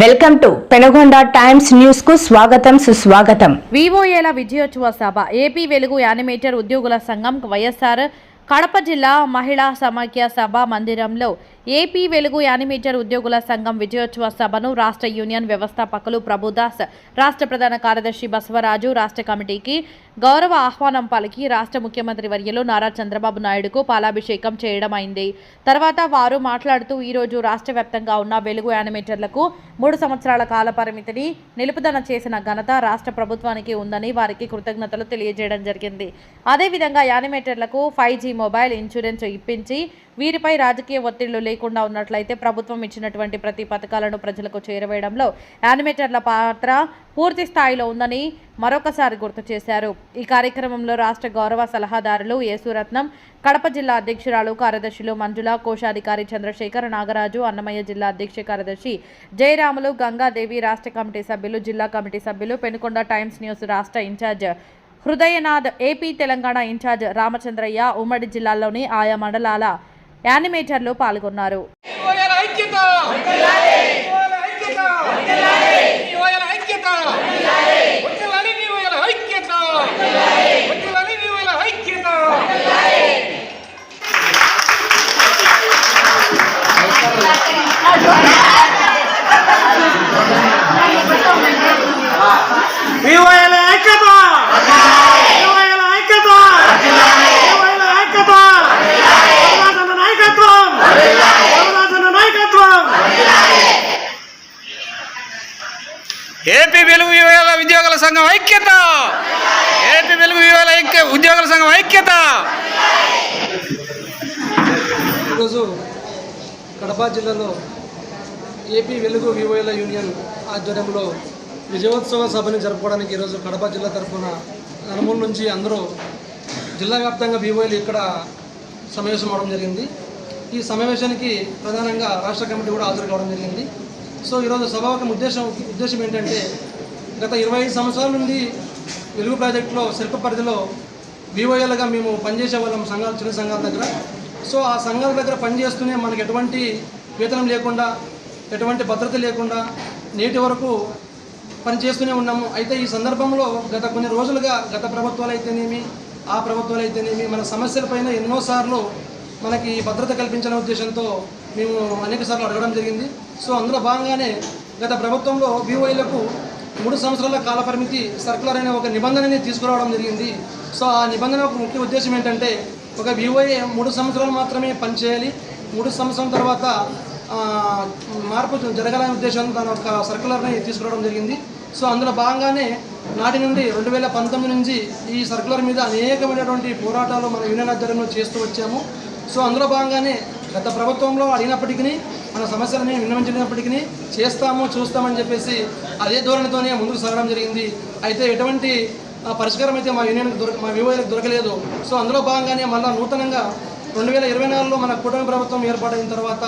Welcome to Penugonda Times News కు స్వాగతం సుస్వాగతం. వివోఏల విజయోత్సవ సభ ఏపీ వెలుగు యానిమేటర్ ఉద్యోగుల సంఘం వైఎస్ఆర్ కడప జిల్లా మహిళా సమాఖ్య సభ మందిరంలో ఏపీ వెలుగు యానిమేటర్ ఉద్యోగుల సంఘం విజయోత్సవ సభను రాష్ట్ర యూనియన్ వ్యవస్థాపకులు ప్రభుదాస్, రాష్ట్ర ప్రధాన కార్యదర్శి బసవరాజు రాష్ట్ర కమిటీకి గౌరవ ఆహ్వానం పలికి రాష్ట్ర ముఖ్యమంత్రి వర్యులు నారా చంద్రబాబు నాయుడుకు పాలాభిషేకం చేయడం అయింది. తర్వాత వారు మాట్లాడుతూ ఈరోజు రాష్ట్ర వ్యాప్తంగా ఉన్న వెలుగు యానిమేటర్లకు 3 సంవత్సరాల కాల పరిమితిని నిలుపుదల చేసిన ఘనత రాష్ట్ర ప్రభుత్వానికి ఉందని వారికి కృతజ్ఞతలు తెలియజేయడం జరిగింది. అదేవిధంగా యానిమేటర్లకు 5G మొబైల్ ఇన్సూరెన్స్ ఇప్పించి వీరిపై రాజకీయ ఒత్తిళ్లు లేకుండా ఉన్నట్లయితే ప్రభుత్వం ఇచ్చినటువంటి ప్రతి పథకాలను ప్రజలకు చేరవేయడంలో యానిమేటర్ల పాత్ర పూర్తి స్థాయిలో ఉందని మరొకసారి గుర్తు చేశారు. ఈ కార్యక్రమంలో రాష్ట్ర గౌరవ సలహాదారులు యేసురత్నం, కడప జిల్లా అధ్యక్షురాలు కార్యదర్శులు మంజుల, కోశాధికారి చంద్రశేఖర్, నాగరాజు, అన్నమయ్య జిల్లా అధ్యక్ష కార్యదర్శి జయరాములు, గంగాదేవి, రాష్ట్ర కమిటీ సభ్యులు, జిల్లా కమిటీ సభ్యులు, పెనుకొండ టైమ్స్ న్యూస్ రాష్ట్ర incharge Hridayanath, AP Telangana incharge Ramachandraiah, ఉమ్మడి జిల్లాల్లోని ఆయా మండలాల యానిమేటర్లు పాల్గొన్నారు. ఏపీ వెలుగు ఉద్యోగుల సంఘం ఐక్యత, ఏపీ వెలుగు ఉద్యోగుల సంఘం ఐక్యత. ఈరోజు కడప జిల్లాలో ఏపీ వెలుగు వివోఏల యూనియన్ ఆధ్వర్యంలో విజయోత్సవ సభని జరుపుకోవడానికి ఈరోజు కడప జిల్లా తరఫున నలుమూల నుంచి అందరూ జిల్లా వ్యాప్తంగా వివోఏలు ఇక్కడ సమావేశం అవడం జరిగింది. ఈ సమావేశానికి ప్రధానంగా రాష్ట్ర కమిటీ కూడా హాజరు కావడం జరిగింది. సో ఈరోజు సభ ఒక ఉద్దేశం ఏంటంటే, గత 25 సంవత్సరాల నుండి వెలుగు ప్రాజెక్టులో శిల్ప పరిధిలో వివోఏలుగా మేము పనిచేసే వాళ్ళం సంఘాలు, చిన్న సంఘాల దగ్గర. సో ఆ సంఘాల దగ్గర పనిచేస్తూనే మనకు ఎటువంటి వేతనం లేకుండా, ఎటువంటి భద్రత లేకుండా నేటి వరకు పనిచేస్తూనే ఉన్నాము. అయితే ఈ సందర్భంలో గత కొన్ని రోజులుగా గత ప్రభుత్వాలు అయితేనేమి, ఆ ప్రభుత్వాలు అయితేనేమి మన సమస్యలపైన ఎన్నోసార్లు మనకి భద్రత కల్పించిన ఉద్దేశంతో మేము అనేకసార్లు అడగడం జరిగింది. సో అందులో భాగంగానే గత ప్రభుత్వంలో వివోఏలకు 3 సంవత్సరాల కాలపరిమితి సర్కులర్ అనే ఒక నిబంధనని తీసుకురావడం జరిగింది. సో ఆ నిబంధన ఒక ముఖ్య ఉద్దేశం ఏంటంటే, ఒక వివోఏ 3 సంవత్సరాలు మాత్రమే పనిచేయాలి, 3 సంవత్సరాల తర్వాత మార్పు జరగాలనే ఉద్దేశంతో దాని ఒక సర్కులర్ని తీసుకురావడం జరిగింది. సో అందులో భాగంగానే నాటి నుండి 2019 నుంచి ఈ సర్కులర్ మీద అనేకమైనటువంటి పోరాటాలు మన యూనియన్ ఆధ్వర్యంలో చేస్తూ వచ్చాము. సో అందులో భాగంగానే గత ప్రభుత్వంలో అడిగినప్పటికీ, మన సమస్యలని విన్నవించినప్పటికీ చూస్తామని చెప్పేసి అదే ధోరణితోనే ముందుకు సాగడం జరిగింది. అయితే ఎటువంటి పరిష్కారం అయితే మా వివోఏలకు దొరకలేదు. సో అందులో భాగంగానే మళ్ళీ నూతనంగా 2024లో మన కూటమి ప్రభుత్వం ఏర్పాటైన తర్వాత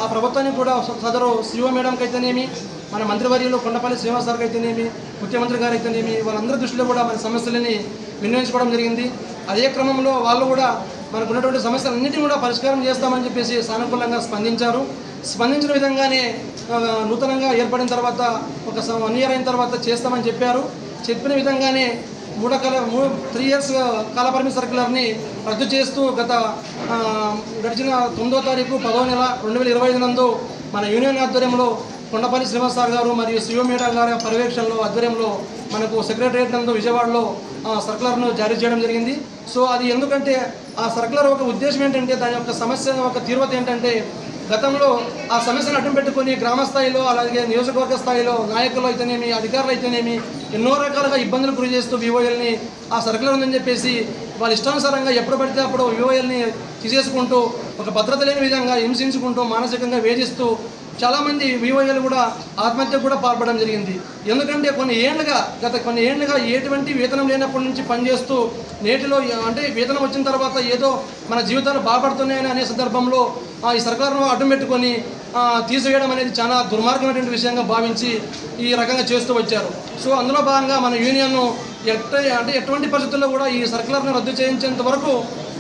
ఆ ప్రభుత్వాన్ని కూడా సదరు సిఓ మేడంకి అయితేనేమి, మన మంత్రివర్యులు కొండపల్లి శ్రీనివాస్ గారికి అయితేనేమి, ముఖ్యమంత్రి గారు అయితేనేమి, వాళ్ళందరి దృష్టిలో కూడా మన సమస్యలని విన్నవించుకోవడం జరిగింది. అదే క్రమంలో వాళ్ళు కూడా మనకు ఉన్నటువంటి సమస్యలన్నింటినీ కూడా పరిష్కారం చేస్తామని చెప్పేసి సానుకూలంగా స్పందించారు. స్పందించిన విధంగానే నూతనంగా ఏర్పడిన తర్వాత ఒక 1 year అయిన తర్వాత చేస్తామని చెప్పారు. చెప్పిన విధంగానే 3 years కాలపరిమితి సర్కులర్ని రద్దు చేస్తూ గడిచిన 9వ తారీఖు 10వ నెల 2025 నందు మన యూనియన్ ఆధ్వర్యంలో కొండపల్లి శ్రీనివాస్ సార్ గారు మరియు సిఓ మేడం గారి పర్యవేక్షణలో ఆధ్వర్యంలో మనకు సెక్రటరియట్ నందు విజయవాడలో సర్కులర్ను జారీ చేయడం జరిగింది. సో అది ఎందుకంటే ఆ సర్కులర్ ఒక ఉద్దేశం ఏంటంటే, దాని యొక్క సమస్య ఒక తీవ్రత ఏంటంటే, గతంలో ఆ సమస్యను అడ్డం పెట్టుకొని గ్రామ స్థాయిలో, అలాగే నియోజకవర్గ స్థాయిలో నాయకులు అయితేనేమి, అధికారులు అయితేనేమి ఎన్నో రకాలుగా ఇబ్బందులు గురి చేస్తూ వివోఏల్ని ఆ సర్కులర్ ఉందని చెప్పేసి వాళ్ళ ఇష్టానుసారంగా ఎప్పుడు పడితే అప్పుడు వివోఏల్ని తీసేసుకుంటూ, ఒక భద్రత లేని విధంగా హింసించుకుంటూ, మానసికంగా వేధిస్తూ చాలామంది వివోఏలు కూడా ఆత్మహత్యకు కూడా పాల్పడడం జరిగింది. ఎందుకంటే గత కొన్ని ఏళ్ళుగా ఎటువంటి వేతనం లేనప్పటి నుంచి పనిచేస్తూ నేటిలో అంటే వేతనం వచ్చిన తర్వాత ఏదో మన జీవితాలు బాగుపడుతున్నాయని అనే సందర్భంలో ఈ సర్కారును అడ్డం పెట్టుకొని తీసివేయడం అనేది చాలా దుర్మార్గమైనటువంటి విషయంగా భావించి ఈ రకంగా చేస్తూ వచ్చారు. సో అందులో భాగంగా మన యూనియన్ ఎటువంటి పరిస్థితుల్లో కూడా ఈ సర్కులర్ను రద్దు చేయించేంత వరకు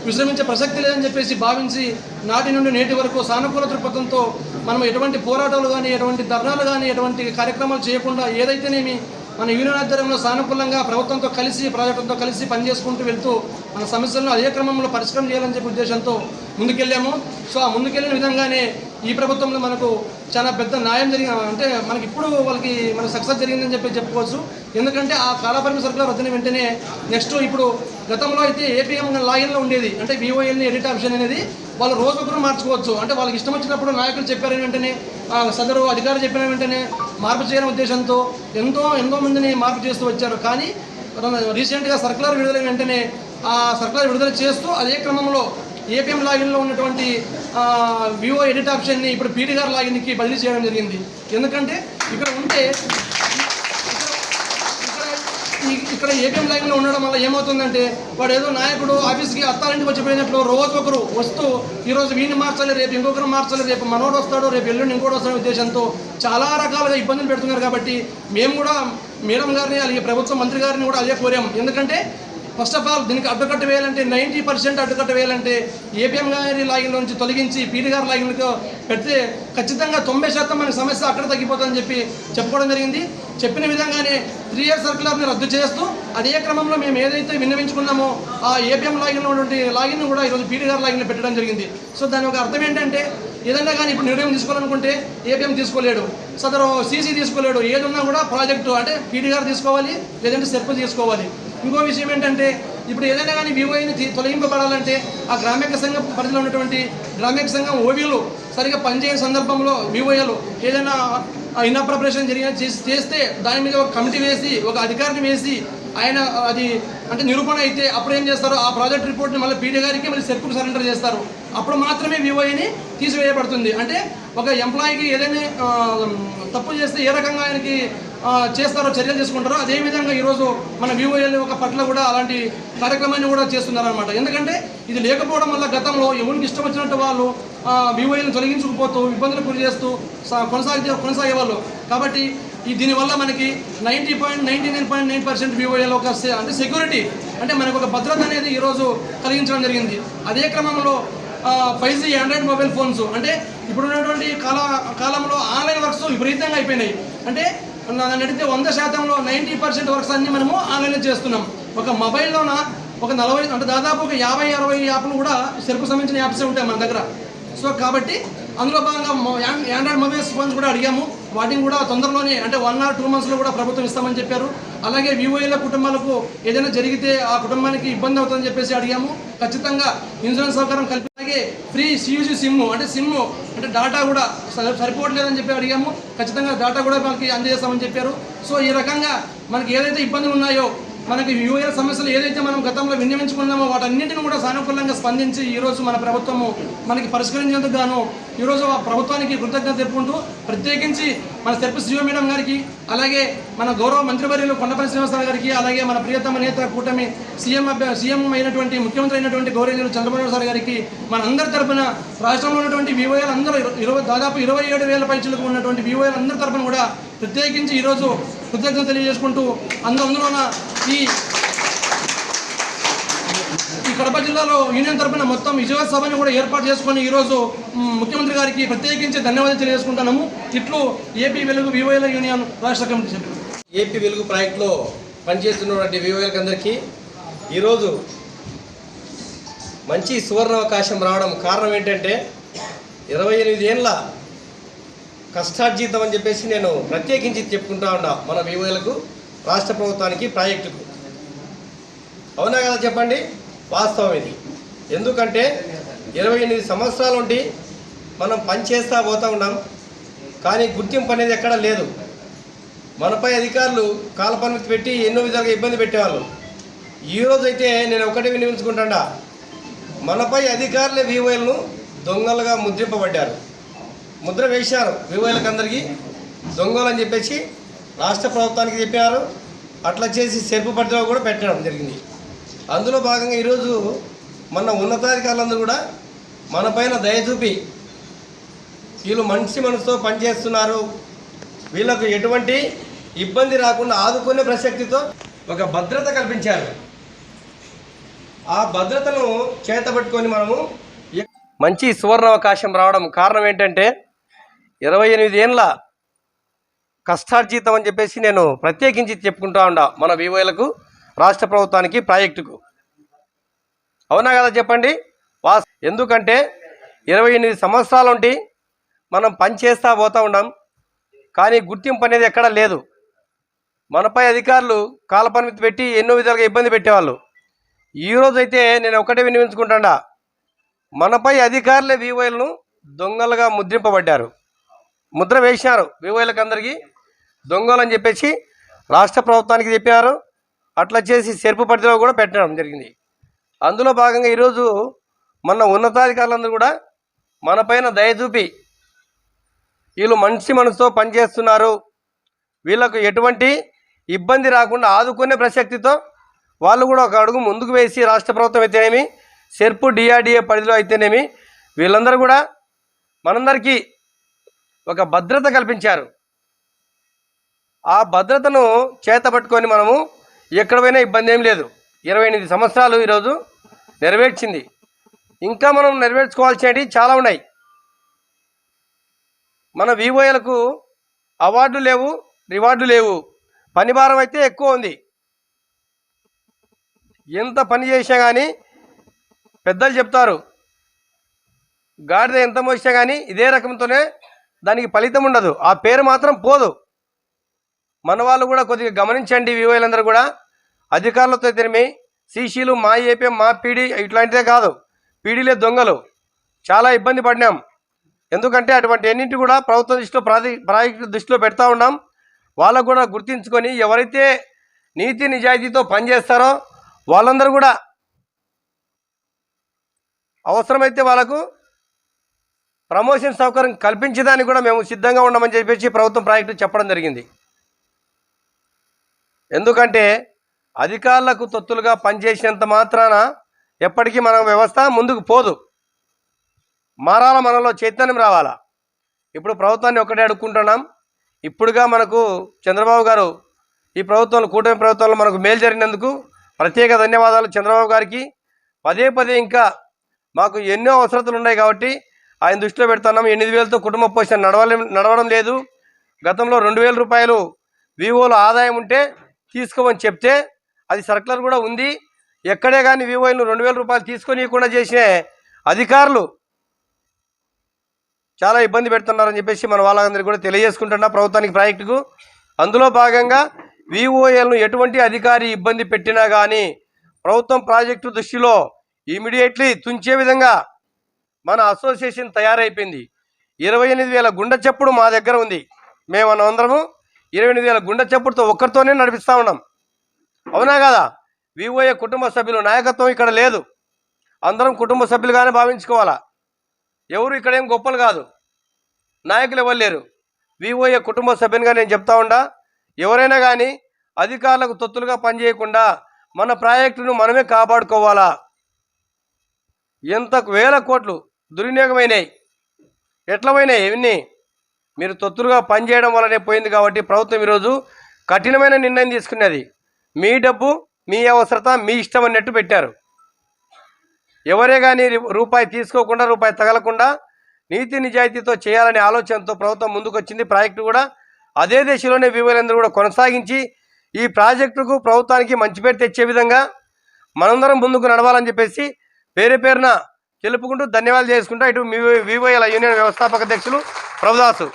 విశ్రమించే ప్రసక్తి లేదని చెప్పేసి భావించి నాటి నుండి నేటి వరకు సానుకూల దృక్పథంతో మనం ఎటువంటి పోరాటాలు కానీ, ఎటువంటి ధర్నాలు కానీ, ఎటువంటి కార్యక్రమాలు చేయకుండా ఏదైతేనేమి మన యూనియన్ ఆధ్వర్యంలో సానుకూలంగా ప్రభుత్వంతో కలిసి, ప్రాజెక్టులతో కలిసి పనిచేసుకుంటూ వెళ్తూ మన సమస్యలను అదే క్రమంలో పరిష్కారం చేయాలని చెప్పి ఉద్దేశంతో ముందుకెళ్ళాము. సో ఆ ముందుకెళ్ళిన విధంగానే ఈ ప్రభుత్వంలో మనకు చాలా పెద్ద న్యాయం అంటే మనకి ఇప్పుడు వాళ్ళకి మనకు సక్సెస్ జరిగిందని చెప్పుకోవచ్చు. ఎందుకంటే ఆ కాలపరిమితి సర్కులర్ వచ్చిన వెంటనే నెక్స్ట్ ఇప్పుడు గతంలో అయితే ఏపీఎం లాగిన్లో ఉండేది, అంటే విఓఎల్ని ఎడిట్ ఆప్షన్ అనేది వాళ్ళు రోజొకరు మార్చుకోవచ్చు. అంటే వాళ్ళకి ఇష్టం వచ్చినప్పుడు నాయకులు చెప్పారని వెంటనే, సదరు అధికారులు చెప్పిన వెంటనే మార్పు చేయడం ఉద్దేశంతో ఎంతో మందిని మార్పు చేస్తూ వచ్చారు. కానీ రీసెంట్గా సర్కులర్ విడుదల వెంటనే ఆ సర్కులర్ విడుదల చేస్తూ అదే క్రమంలో ఏపీఎం లాగిన్లో ఉన్నటువంటి వివో ఎడిట్ ఆప్షన్ని ఇప్పుడు పీటీఆర్ లాగిన్కి బదిలీ చేయడం జరిగింది. ఎందుకంటే ఇక్కడ ఏపీఎం లాగిన్లో ఉండడం వల్ల ఏమవుతుందంటే వాడు ఏదో నాయకుడు ఆఫీస్కి అత్తారింటికి వచ్చిపోయినట్లు రోజు ఒకరు వస్తూ ఈరోజు వీడిని మార్చాలి, రేపు ఇంకొకరు మార్చాలి, రేపు మనోడు వస్తాడు, రేపు ఎల్లుండి ఇంకోటి వస్తాడు ఉద్దేశంతో చాలా రకాలుగా ఇబ్బందులు పెడుతున్నారు. కాబట్టి మేము కూడా మేడం గారిని, అలాగే ప్రభుత్వ మంత్రి గారిని కూడా అదే కోరాం. ఎందుకంటే ఫస్ట్ ఆఫ్ ఆల్ దీనికి అడ్డుకట్ట వేయాలంటే 90% అడ్డుకట్ట వేయాలంటే ఏపీఎం గారి లాగిన్లో నుంచి తొలగించి పీటీఆర్ లాగిన్లో పెడితే ఖచ్చితంగా 90% మన సమస్య అక్కడ తగ్గిపోతుందని చెప్పి చెప్పుకోవడం జరిగింది. చెప్పిన విధంగానే 3 ఇయర్ సర్కులర్ని రద్దు చేస్తూ అదే క్రమంలో మేము ఏదైతే విన్నవించుకున్నామో ఆ ఏపీఎం లాగిన్లో ఉన్నటువంటి లాగిన్ కూడా ఈరోజు పీటీఆర్ లాగిన్లో పెట్టడం జరిగింది. సో దాని ఒక అర్థం ఏంటంటే ఏదన్నా కానీ ఇప్పుడు నిర్ణయం తీసుకోవాలనుకుంటే ఏపీఎం తీసుకోలేడు, సదరు సీసీ తీసుకోలేడు, ఏదన్నా కూడా ప్రాజెక్టు అంటే పీటీఆర్ తీసుకోవాలి, లేదంటే సెర్ప్ తీసుకోవాలి. ఇంకో విషయం ఏంటంటే ఇప్పుడు ఏదైనా కానీ వివోఐని తొలగింపబడాలంటే ఆ గ్రామ్యక సంఘం పరిధిలో ఉన్నటువంటి గ్రామ్యక సంఘం ఓవీలు సరిగా పనిచేయని సందర్భంలో వివోఐలు ఏదైనా ఇన్అప్రపరేషన్ చేస్తే దాని మీద ఒక కమిటీ వేసి, ఒక అధికారిని వేసి ఆయన అది అంటే నిరూపణ అయితే అప్పుడు ఏం చేస్తారు, ఆ ప్రాజెక్ట్ రిపోర్ట్ని మళ్ళీ పీడీ గారికి మళ్ళీ సెర్పుకు సరెండర్ చేస్తారు. అప్పుడు మాత్రమే వివోఐని తీసివేయబడుతుంది. అంటే ఒక ఎంప్లాయీకి ఏదైనా తప్పు చేస్తే ఏ రకంగా ఆయనకి చేస్తారో, చర్యలు తీసుకుంటారో అదేవిధంగా ఈరోజు మన వివోఎల్ ఒక పట్ల కూడా అలాంటి కార్యక్రమాన్ని కూడా చేస్తున్నారనమాట. ఎందుకంటే ఇది లేకపోవడం వల్ల గతంలో ఎవరికి ఇష్టం వచ్చినట్టు వాళ్ళు వివోఎల్ని తొలగించుకుపోతూ ఇబ్బందులు గురి చేస్తూ కొనసాగేవాళ్ళు. కాబట్టి దీనివల్ల మనకి 99.9% వివోఎల్ ఒక అంటే సెక్యూరిటీ, అంటే మనకు ఒక భద్రత అనేది ఈరోజు కలిగించడం జరిగింది. అదే క్రమంలో 5G ఆండ్రాయిడ్ మొబైల్ ఫోన్స్ అంటే ఇప్పుడున్నటువంటి కాలంలో ఆన్లైన్ వర్క్స్ విపరీతంగా అయిపోయినాయి. అంటే నన్ను అడిగితే 100%లో 90% వర్క్స్ అన్నీ మనము ఆన్లైన్లో చేస్తున్నాం. ఒక మొబైల్లోన ఒక 40 అంటే దాదాపు ఒక 50-60 యాప్లు కూడా సెర్పు సంబంధించిన యాప్సే ఉంటాయి మన దగ్గర. సో కాబట్టి అందులో భాగంగా ఆండ్రాయిడ్ మొబైల్ ఫోన్స్ కూడా అడిగాము. వాటిని కూడా తొందరలోనే అంటే 1 or 2 monthsలో కూడా ప్రభుత్వం ఇస్తామని చెప్పారు. అలాగే వివోఏల కుటుంబాలకు ఏదైనా జరిగితే ఆ కుటుంబానికి ఇబ్బంది అవుతుందని చెప్పేసి అడిగాము. ఖచ్చితంగా ఇన్సూరెన్స్ సౌకర్యం అలాగే ఫ్రీ CUG సిమ్ అంటే డాటా కూడా సరిపోవట్లేదని చెప్పి అడిగాము. ఖచ్చితంగా డాటా కూడా మనకి అందజేస్తామని చెప్పారు. సో ఈ రకంగా మనకి ఏదైతే ఇబ్బందులు ఉన్నాయో, మనకి వివోఏల సమస్యలు ఏదైతే మనం గతంలో విన్నవించుకున్నామో వాటన్నింటిని కూడా సానుకూలంగా స్పందించి ఈరోజు మన ప్రభుత్వము మనకి పరిష్కరించేందుకు గాను ఈరోజు ఆ ప్రభుత్వానికి కృతజ్ఞత తెలుపుకుంటూ, ప్రత్యేకించి మన సెర్పు శ్రీవ మేడం గారికి, అలాగే మన గౌరవ మంత్రివర్యులు కొండపల్లి శ్రీనివాసరావు గారికి, అలాగే మన ప్రియతమ నేత కూటమి సీఎం అయినటువంటి ముఖ్యమంత్రి అయినటువంటి గౌరవనీయులు చంద్రబాబు నాయుడు గారికి మన అందరి తరపున రాష్ట్రంలో ఉన్నటువంటి వివోఏలు అందరూ దాదాపు 27,000 పైచులకు ఉన్నటువంటి వివోఏలు అందరి తరపున కూడా ప్రత్యేకించి ఈరోజు కృతజ్ఞత తెలియజేసుకుంటూ అందులోన ఈ కడప జిల్లాలో యూనియన్ తరపున మొత్తం విజయవాడ సభని కూడా ఏర్పాటు చేసుకొని ఈరోజు ముఖ్యమంత్రి గారికి ప్రత్యేకించి ధన్యవాదాలు తెలియజేసుకుంటున్నాము. ఇట్లు ఏపీ వెలుగు వివోఏల యూనియన్ రాష్ట్ర కమిటీ సభ్యులు. ఏపీ వెలుగు ప్రాజెక్టులో పనిచేస్తున్నటువంటి వివోఏలకు అందరికీ ఈరోజు మంచి సువర్ణావకాశం రావడం కారణం ఏంటంటే 28 ఏళ్ళ కష్టార్జితం అని చెప్పేసి నేను ప్రత్యేకించి చెప్పుకుంటా ఉన్నా మన వివోఏలకు, రాష్ట్ర ప్రభుత్వానికి, ప్రాజెక్టుకు. అవునా కదా చెప్పండి? వాస్తవం ఇది. ఎందుకంటే 28 సంవత్సరాల నుండి మనం పనిచేస్తూ పోతూ ఉన్నాం, కానీ గుర్తింపు అనేది ఎక్కడా లేదు. మనపై అధికారులు కాలపరిమితి పెట్టి ఎన్నో విధాలుగా ఇబ్బంది పెట్టేవాళ్ళు. ఈరోజైతే నేను ఒకటే వినియోగించుకుంటా, మనపై అధికారులే వివోఏలను దొంగలుగా ముద్రింపబడ్డారు, ముద్ర వేశారు. వివోఏలకు అందరికీ దొంగలు అని చెప్పేసి రాష్ట్ర ప్రభుత్వానికి చెప్పారు. అట్లా చేసి సెర్పు పరిధిలో కూడా పెట్టడం జరిగింది. అందులో భాగంగా ఈరోజు మన ఉన్నతాధికారులందరూ కూడా మనపైన దయ చూపి వీళ్ళు మంచి మనసుతో పనిచేస్తున్నారు, వీళ్ళకు ఎటువంటి ఇబ్బంది రాకుండా ఆదుకునే ప్రసక్తితో ఒక భద్రత కల్పించారు. ఆ భద్రతను చేతబట్టుకొని మనము మంచి సువర్ణావకాశం రావడం కారణం ఏంటంటే 28 ఏండ్ల కష్టార్జితం అని చెప్పేసి నేను ప్రత్యేకించి చెప్పుకుంటా ఉండా మన వివోలకు, రాష్ట్ర ప్రభుత్వానికి, ప్రాజెక్టుకు. అవునా కదా చెప్పండి? ఎందుకంటే 28 సంవత్సరాలు ఉండి మనం పని చేస్తూ పోతూ ఉన్నాం, కానీ గుర్తింపు అనేది ఎక్కడా లేదు. మనపై అధికారులు కాలపరిమితి పెట్టి ఎన్నో విధాలుగా ఇబ్బంది పెట్టేవాళ్ళు. ఈరోజైతే నేను ఒకటే వినియోగించుకుంటాడా, మనపై అధికారులే వివోలను దొంగలుగా ముద్రింపబడ్డారు, ముద్ర వేసినారు. వివోలకు అందరికీ దొంగలు అని చెప్పేసి రాష్ట్ర ప్రభుత్వానికి చెప్పినారు. అట్లా చేసి సెర్పు పరిధిలో కూడా పెట్టడం జరిగింది. అందులో భాగంగా ఈరోజు మన ఉన్నతాధికారులందరూ కూడా మనపైన దయ చూపి వీళ్ళు మంచి మనసుతో పనిచేస్తున్నారు, వీళ్ళకు ఎటువంటి ఇబ్బంది రాకుండా ఆదుకునే ప్రసక్తితో వాళ్ళు కూడా ఒక అడుగు ముందుకు వేసి రాష్ట్ర ప్రభుత్వం అయితేనేమి, సెర్పు డిఆర్డిఏ పరిధిలో అయితేనేమి వీళ్ళందరూ కూడా మనందరికీ ఒక భద్రత కల్పించారు. ఆ భద్రతను చేతపట్టుకొని మనము ఎక్కడ పోయినా ఇబ్బంది ఏం లేదు. 28 సంవత్సరాలు ఈరోజు నెరవేర్చింది. ఇంకా మనం నెరవేర్చుకోవాల్సినవి చాలా ఉన్నాయి. మన వివోలకు అవార్డు లేవు, రివార్డు లేవు. పని భారం అయితే ఎక్కువ ఉంది. ఎంత పని చేసినా కానీ పెద్దలు చెప్తారు, గాడిద ఎంత మోసినా కానీ ఇదే రకంతోనే దానికి ఫలితం ఉండదు, ఆ పేరు మాత్రం పోదు. మన వాళ్ళు కూడా కొద్దిగా గమనించండి. వివోలందరూ కూడా అధికారులతో అయితేనేమి, సీసీలు, మా ఏపీ, మా పీడీ ఇట్లాంటిదే కాదు, పీడీలే దొంగలు. చాలా ఇబ్బంది పడినాం. ఎందుకంటే అటువంటి ఎన్నింటి కూడా ప్రభుత్వ దృష్టిలో, ప్రాజెక్టు దృష్టిలో పెడతా ఉన్నాం. వాళ్ళకు కూడా గుర్తించుకొని ఎవరైతే నీతి నిజాయితీతో పనిచేస్తారో వాళ్ళందరూ కూడా అవసరమైతే వాళ్ళకు ప్రమోషన్ సౌకర్యం కల్పించడానికి కూడా మేము సిద్ధంగా ఉన్నామని చెప్పేసి ప్రభుత్వం ప్రాజెక్టు చెప్పడం జరిగింది. ఎందుకంటే అధికారులకు తొత్తులుగా పనిచేసినంత మాత్రాన ఎప్పటికీ మన వ్యవస్థ ముందుకు పోదు. మారాల, మనలో చైతన్యం రావాలా. ఇప్పుడు ప్రభుత్వాన్ని ఒకటే అడుక్కుంటున్నాం. ఇప్పుడుగా మనకు చంద్రబాబు గారు ఈ ప్రభుత్వంలో, కూటమి ప్రభుత్వంలో మనకు మేలు జరిగినందుకు ప్రత్యేక ధన్యవాదాలు చంద్రబాబు గారికి. పదే పదే ఇంకా మాకు ఎన్నో అవసరతలు ఉన్నాయి కాబట్టి ఆయన దృష్టిలో పెడుతున్నాం. 8,000తో కుటుంబ పోషణ నడవడం లేదు. గతంలో 2,000 రూపాయలు వివోలో ఆదాయం ఉంటే తీసుకోమని చెప్తే అది సర్కులర్ కూడా ఉంది. ఎక్కడే కానీ వివోలను 2,000 రూపాయలు తీసుకొనియకుండా చేసిన అధికారులు చాలా ఇబ్బంది పెడుతున్నారని చెప్పేసి మన వాళ్ళందరికీ కూడా తెలియజేసుకుంటున్నా ప్రభుత్వానికి, ప్రాజెక్టుకు. అందులో భాగంగా వివోఎల్ను ఎటువంటి అధికారి ఇబ్బంది పెట్టినా కానీ ప్రభుత్వం ప్రాజెక్టు దృష్టిలో ఇమీడియట్లీ తుంచే విధంగా మన అసోసియేషన్ తయారైపోయింది. 28,000 గుండె చప్పుడు మా దగ్గర ఉంది. మేము అందరము 28,000 గుండె చప్పుడుతో ఒక్కరితోనే నడిపిస్తూ ఉన్నాం. అవునా కదా? వివోఏ కుటుంబ సభ్యులు నాయకత్వం ఇక్కడ లేదు. అందరం కుటుంబ సభ్యులుగానే భావించుకోవాలా. ఎవరు ఇక్కడేం గొప్పలు కాదు, నాయకులు ఎవరు లేరు. వివోఏ కుటుంబ సభ్యునిగా నేను చెప్తా ఉండా, ఎవరైనా కానీ అధికారులకు తొత్తులుగా పనిచేయకుండా మన ప్రాజెక్టును మనమే కాపాడుకోవాలా. ఎంత వేల కోట్లు దుర్వినియోగమైనాయి, ఎట్లా పోయినాయి ఇవన్నీ మీరు తొత్తులుగా పనిచేయడం వల్లనే పోయింది. కాబట్టి ప్రభుత్వం ఈరోజు కఠినమైన నిర్ణయం తీసుకున్నది. మీ డబ్బు, మీ అవసరత, మీ ఇష్టం అన్నట్టు పెట్టారు. ఎవరే కానీ రూపాయి తీసుకోకుండా, రూపాయి తగలకుండా నీతి నిజాయితీతో చేయాలనే ఆలోచనతో ప్రభుత్వం ముందుకు వచ్చింది. ప్రాజెక్టు కూడా అదే దిశలోనే వివోలందరూ కూడా కొనసాగించి ఈ ప్రాజెక్టుకు, ప్రభుత్వానికి మంచి పేరు తెచ్చే విధంగా మనందరం ముందుకు నడవాలని చెప్పేసి పేరున తెలుపుకుంటూ ధన్యవాదాలు చేసుకుంటా ఇటు వివోఎల్ యూనియన్ వ్యవస్థాపక అధ్యక్షులు ప్రభుదాసు.